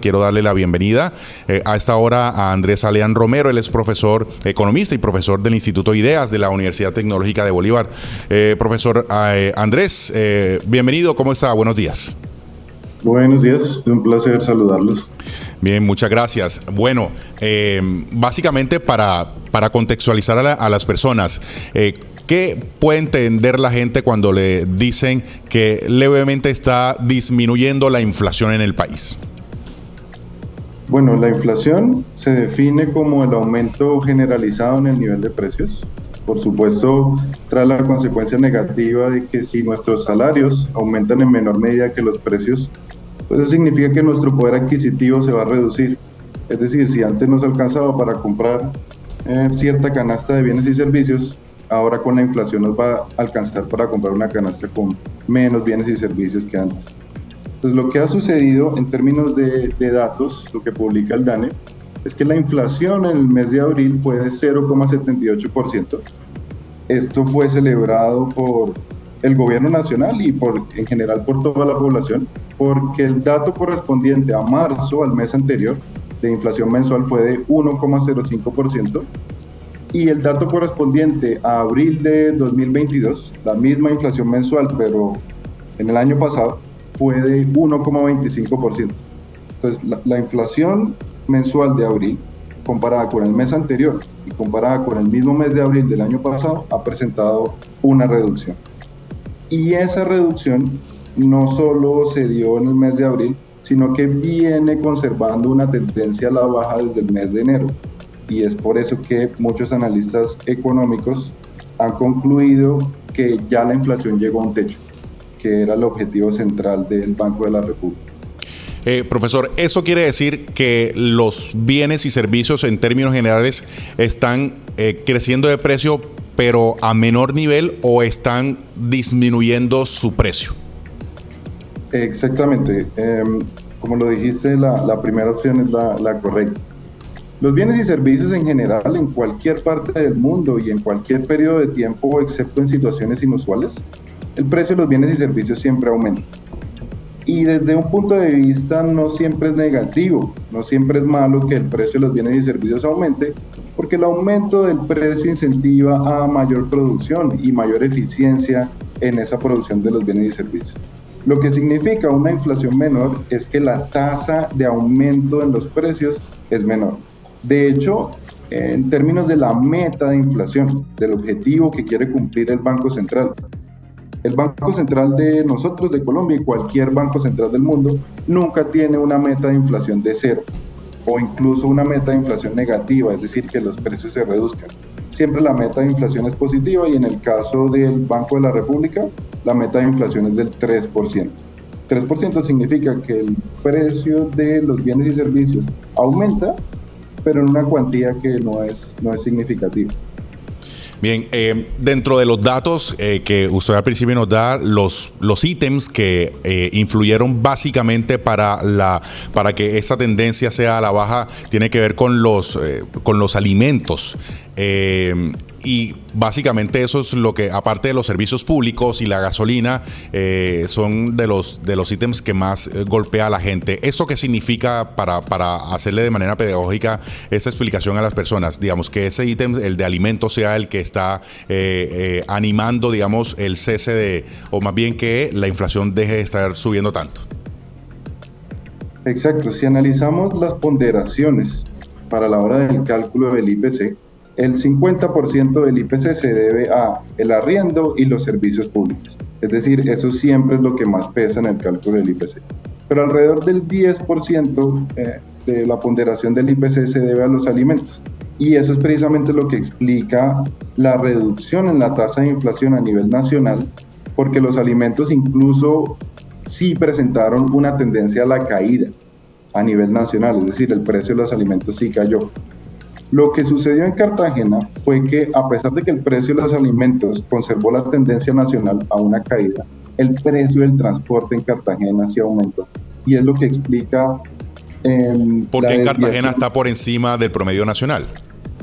quiero darle la bienvenida a esta hora a Andrés Aleán Romero. Él es profesor economista y profesor del Instituto IDEAS de la Universidad Tecnológica de Bolívar. Profesor Andrés, bienvenido, ¿cómo está? Buenos días. Buenos días, es un placer saludarlos. Bien, muchas gracias. Bueno, básicamente para contextualizar a las personas, ¿qué puede entender la gente cuando le dicen que levemente está disminuyendo la inflación en el país? Bueno, la inflación se define como el aumento generalizado en el nivel de precios. Por supuesto, trae la consecuencia negativa de que si nuestros salarios aumentan en menor medida que los precios, pues eso significa que nuestro poder adquisitivo se va a reducir. Es decir, si antes nos alcanzaba para comprar cierta canasta de bienes y servicios, ahora con la inflación nos va a alcanzar para comprar una canasta con menos bienes y servicios que antes. Entonces, lo que ha sucedido en términos de datos, lo que publica el DANE, es que la inflación en el mes de abril fue de 0,78%. Esto fue celebrado por el gobierno nacional y en general por toda la población, porque el dato correspondiente a marzo, al mes anterior, de inflación mensual fue de 1,05%, y el dato correspondiente a abril de 2022, la misma inflación mensual, pero en el año pasado, fue de 1,25%. Entonces, la inflación mensual de abril, comparada con el mes anterior y comparada con el mismo mes de abril del año pasado, ha presentado una reducción. Y esa reducción no solo se dio en el mes de abril, sino que viene conservando una tendencia a la baja desde el mes de enero. Y es por eso que muchos analistas económicos han concluido que ya la inflación llegó a un techo, que era el objetivo central del Banco de la República. Profesor, ¿eso quiere decir que los bienes y servicios en términos generales están creciendo de precio, pero a menor nivel, o están disminuyendo su precio? Exactamente. Como lo dijiste, la primera opción es la correcta. Los bienes y servicios en general, en cualquier parte del mundo y en cualquier periodo de tiempo, excepto en situaciones inusuales, el precio de los bienes y servicios siempre aumenta. Y desde un punto de vista no siempre es negativo, no siempre es malo que el precio de los bienes y servicios aumente, porque el aumento del precio incentiva a mayor producción y mayor eficiencia en esa producción de los bienes y servicios. Lo que significa una inflación menor es que la tasa de aumento en los precios es menor. De hecho, en términos de la meta de inflación, del objetivo que quiere cumplir el Banco Central, el Banco Central de nosotros, de Colombia, y cualquier banco central del mundo, nunca tiene una meta de inflación de cero, o incluso una meta de inflación negativa, es decir, que los precios se reduzcan. Siempre la meta de inflación es positiva, y en el caso del Banco de la República, la meta de inflación es del 3%. 3% significa que el precio de los bienes y servicios aumenta, pero en una cuantía que no es significativa. Bien, dentro de los datos que usted al principio nos da, los ítems que influyeron básicamente para que esta tendencia sea a la baja, tiene que ver con los alimentos. Y básicamente eso es lo que, aparte de los servicios públicos y la gasolina, son de los ítems que más golpea a la gente. ¿Eso qué significa para hacerle de manera pedagógica esta explicación a las personas? Digamos, que ese ítem, el de alimentos, sea el que está animando, digamos, el cese o más bien que la inflación deje de estar subiendo tanto. Exacto. Si analizamos las ponderaciones para la hora del cálculo del IPC, el 50% del IPC se debe a el arriendo y los servicios públicos. Es decir, eso siempre es lo que más pesa en el cálculo del IPC. Pero alrededor del 10% de la ponderación del IPC se debe a los alimentos. Y eso es precisamente lo que explica la reducción en la tasa de inflación a nivel nacional, porque los alimentos incluso sí presentaron una tendencia a la caída a nivel nacional, es decir, el precio de los alimentos sí cayó. Lo que sucedió en Cartagena fue que, a pesar de que el precio de los alimentos conservó la tendencia nacional a una caída, el precio del transporte en Cartagena sí aumentó. Y es lo que explica... ¿Por qué en Cartagena está por encima del promedio nacional?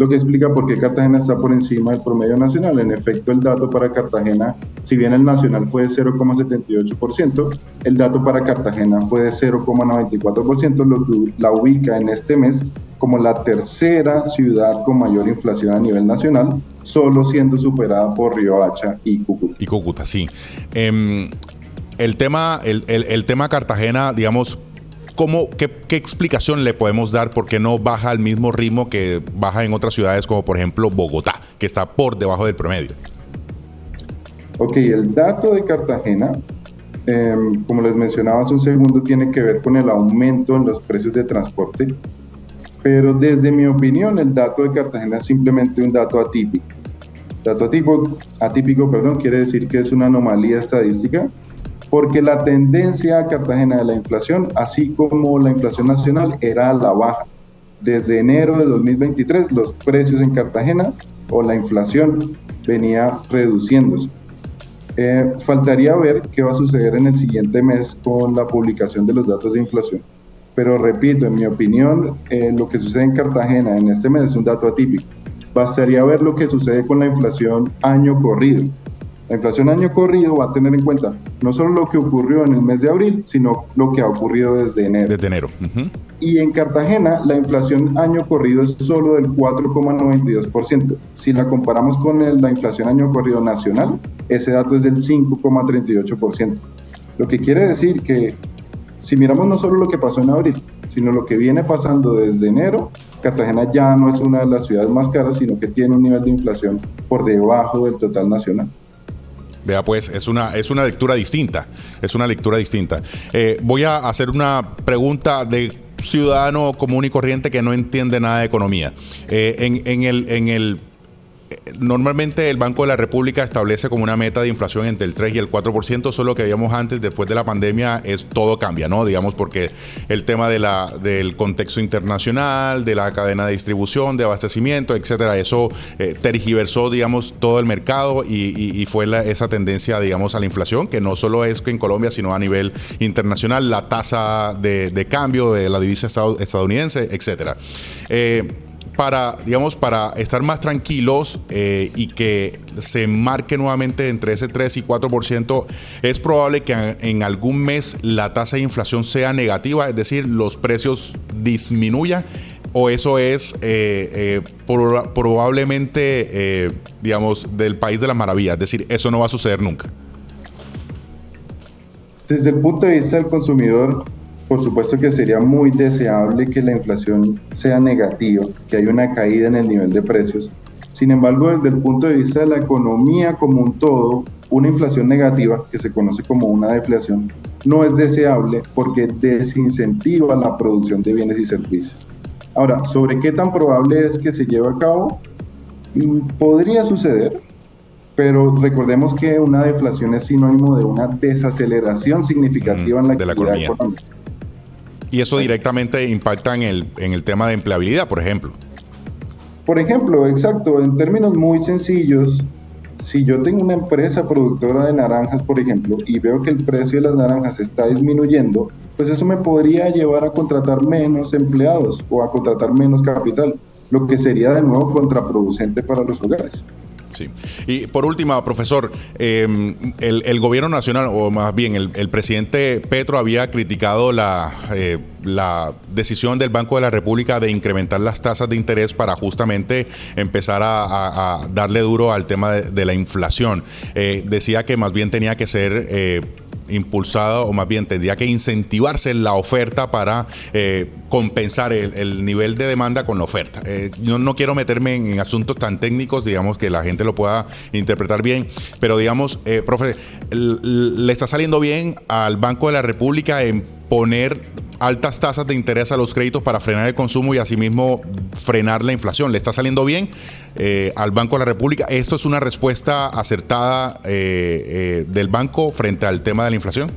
lo que explica por qué Cartagena está por encima del promedio nacional. En efecto, el dato para Cartagena, si bien el nacional fue de 0,78%, el dato para Cartagena fue de 0,94%, lo que la ubica en este mes como la tercera ciudad con mayor inflación a nivel nacional, solo siendo superada por Riohacha y Cúcuta. Y Cúcuta, sí. El tema Cartagena, digamos, ¿qué explicación le podemos dar por qué no baja al mismo ritmo que baja en otras ciudades como por ejemplo Bogotá, que está por debajo del promedio? Ok, el dato de Cartagena, como les mencionaba hace un segundo, tiene que ver con el aumento en los precios de transporte, pero desde mi opinión el dato de Cartagena es simplemente un dato atípico. Dato atípico, quiere decir que es una anomalía estadística, porque la tendencia a Cartagena de la inflación, así como la inflación nacional, era a la baja. Desde enero de 2023, los precios en Cartagena o la inflación venía reduciéndose. Faltaría ver qué va a suceder en el siguiente mes con la publicación de los datos de inflación. Pero repito, en mi opinión, lo que sucede en Cartagena en este mes es un dato atípico. Bastaría ver lo que sucede con la inflación año corrido. La inflación año corrido va a tener en cuenta no solo lo que ocurrió en el mes de abril, sino lo que ha ocurrido desde enero. Desde enero. Y en Cartagena, la inflación año corrido es solo del 4,92%. Si la comparamos con la inflación año corrido nacional, ese dato es del 5,38%. Lo que quiere decir que si miramos no solo lo que pasó en abril, sino lo que viene pasando desde enero, Cartagena ya no es una de las ciudades más caras, sino que tiene un nivel de inflación por debajo del total nacional. Vea, pues, es una lectura distinta. Es una lectura distinta. Voy a hacer una pregunta de ciudadano común y corriente que no entiende nada de economía. Normalmente el Banco de la República establece como una meta de inflación entre el 3 y el 4%, solo que veíamos antes, después de la pandemia, todo cambia, ¿no? Digamos, porque el tema del contexto internacional, de la cadena de distribución, de abastecimiento, etcétera, eso tergiversó, digamos, todo el mercado y fue esa tendencia, digamos, a la inflación, que no solo es en Colombia, sino a nivel internacional, la tasa de cambio de la divisa estadounidense, etcétera. Para estar más tranquilos y que se marque nuevamente entre ese 3 y 4%, es probable que en algún mes la tasa de inflación sea negativa, es decir, los precios disminuyan, o eso es probablemente, del país de las maravillas, es decir, eso no va a suceder nunca. Desde el punto de vista del consumidor, por supuesto que sería muy deseable que la inflación sea negativa, que haya una caída en el nivel de precios. Sin embargo, desde el punto de vista de la economía como un todo, una inflación negativa, que se conoce como una deflación, no es deseable porque desincentiva la producción de bienes y servicios. Ahora, ¿sobre qué tan probable es que se lleve a cabo? Podría suceder, pero recordemos que una deflación es sinónimo de una desaceleración significativa en la actividad económica. Y eso directamente impacta en el tema de empleabilidad, por ejemplo. Por ejemplo, exacto, en términos muy sencillos, si yo tengo una empresa productora de naranjas, por ejemplo, y veo que el precio de las naranjas está disminuyendo, pues eso me podría llevar a contratar menos empleados o a contratar menos capital, lo que sería de nuevo contraproducente para los hogares. Sí. Y por último, profesor, el gobierno nacional, o más bien el presidente Petro, había criticado la decisión del Banco de la República de incrementar las tasas de interés para justamente empezar a darle duro al tema de la inflación. Decía que más bien tenía que ser impulsada, o más bien tendría que incentivarse la oferta para compensar el nivel de demanda con la oferta. Yo no quiero meterme en asuntos tan técnicos, digamos, que la gente lo pueda interpretar bien, pero digamos, profe, ¿le está saliendo bien al Banco de la República en poner altas tasas de interés a los créditos para frenar el consumo y asimismo frenar la inflación? ¿Le está saliendo bien al Banco de la República? ¿Esto es una respuesta acertada del banco frente al tema de la inflación?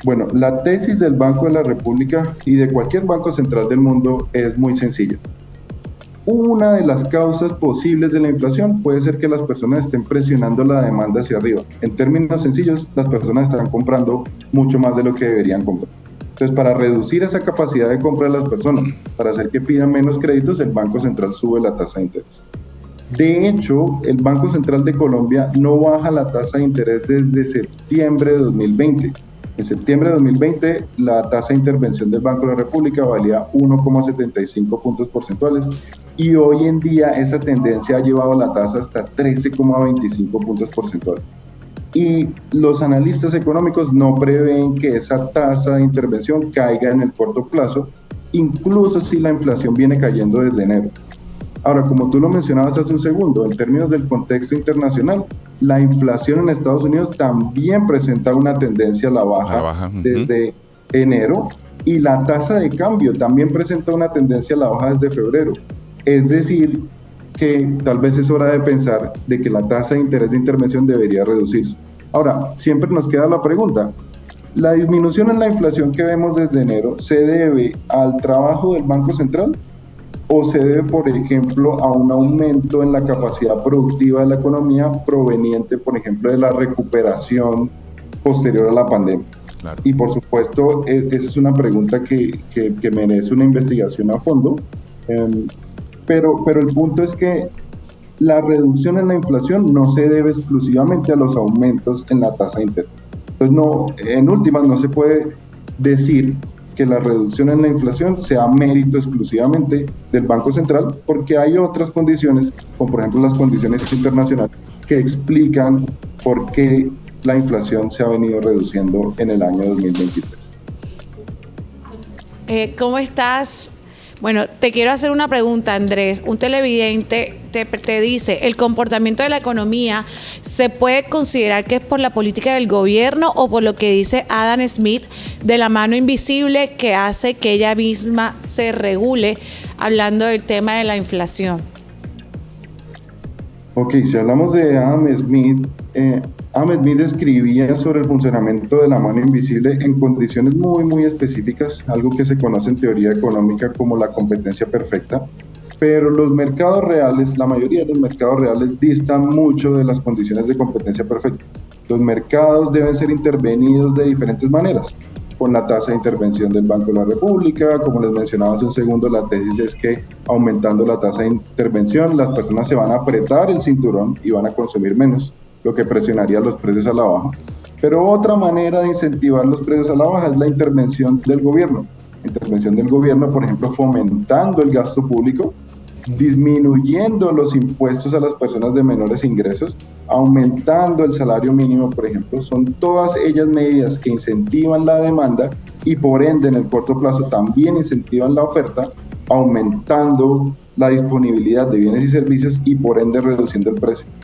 Bueno, la tesis del Banco de la República y de cualquier banco central del mundo es muy sencilla. Una de las causas posibles de la inflación puede ser que las personas estén presionando la demanda hacia arriba. En términos sencillos, las personas estarán comprando mucho más de lo que deberían comprar. Entonces, para reducir esa capacidad de compra de las personas, para hacer que pidan menos créditos, el Banco Central sube la tasa de interés. De hecho, el Banco Central de Colombia no baja la tasa de interés desde septiembre de 2020. En septiembre de 2020, la tasa de intervención del Banco de la República valía 1,75 puntos porcentuales y hoy en día esa tendencia ha llevado la tasa hasta 13,25 puntos porcentuales. Y los analistas económicos no prevén que esa tasa de intervención caiga en el corto plazo, incluso si la inflación viene cayendo desde enero. Ahora, como tú lo mencionabas hace un segundo, en términos del contexto internacional, la inflación en Estados Unidos también presenta una tendencia a la baja, desde enero, y la tasa de cambio también presenta una tendencia a la baja desde febrero. Es decir, que tal vez es hora de pensar de que la tasa de interés de intervención debería reducirse. Ahora, siempre nos queda la pregunta, ¿la disminución en la inflación que vemos desde enero se debe al trabajo del Banco Central o se debe, por ejemplo, a un aumento en la capacidad productiva de la economía proveniente, por ejemplo, de la recuperación posterior a la pandemia? Claro. Y por supuesto, esa es una pregunta que merece una investigación a fondo, pero el punto es que la reducción en la inflación no se debe exclusivamente a los aumentos en la tasa de interés. Entonces, en últimas, no se puede decir que la reducción en la inflación sea mérito exclusivamente del Banco Central, porque hay otras condiciones, como por ejemplo las condiciones internacionales, que explican por qué la inflación se ha venido reduciendo en el año 2023. ¿Cómo estás? Bueno, te quiero hacer una pregunta, Andrés. Un televidente te dice, ¿el comportamiento de la economía se puede considerar que es por la política del gobierno o por lo que dice Adam Smith de la mano invisible que hace que ella misma se regule, hablando del tema de la inflación? Ok, si hablamos de Adam Smith escribía sobre el funcionamiento de la mano invisible en condiciones muy específicas, algo que se conoce en teoría económica como la competencia perfecta, pero los mercados reales, la mayoría de los mercados reales distan mucho de las condiciones de competencia perfecta. Los mercados deben ser intervenidos de diferentes maneras, con la tasa de intervención del Banco de la República. Como les mencionaba hace un segundo, la tesis es que aumentando la tasa de intervención, las personas se van a apretar el cinturón y van a consumir menos, lo que presionaría los precios a la baja. Pero otra manera de incentivar los precios a la baja es la intervención del gobierno. La intervención del gobierno, por ejemplo, fomentando el gasto público, disminuyendo los impuestos a las personas de menores ingresos, aumentando el salario mínimo, por ejemplo. Son todas ellas medidas que incentivan la demanda y por ende en el corto plazo también incentivan la oferta, aumentando la disponibilidad de bienes y servicios y por ende reduciendo el precio.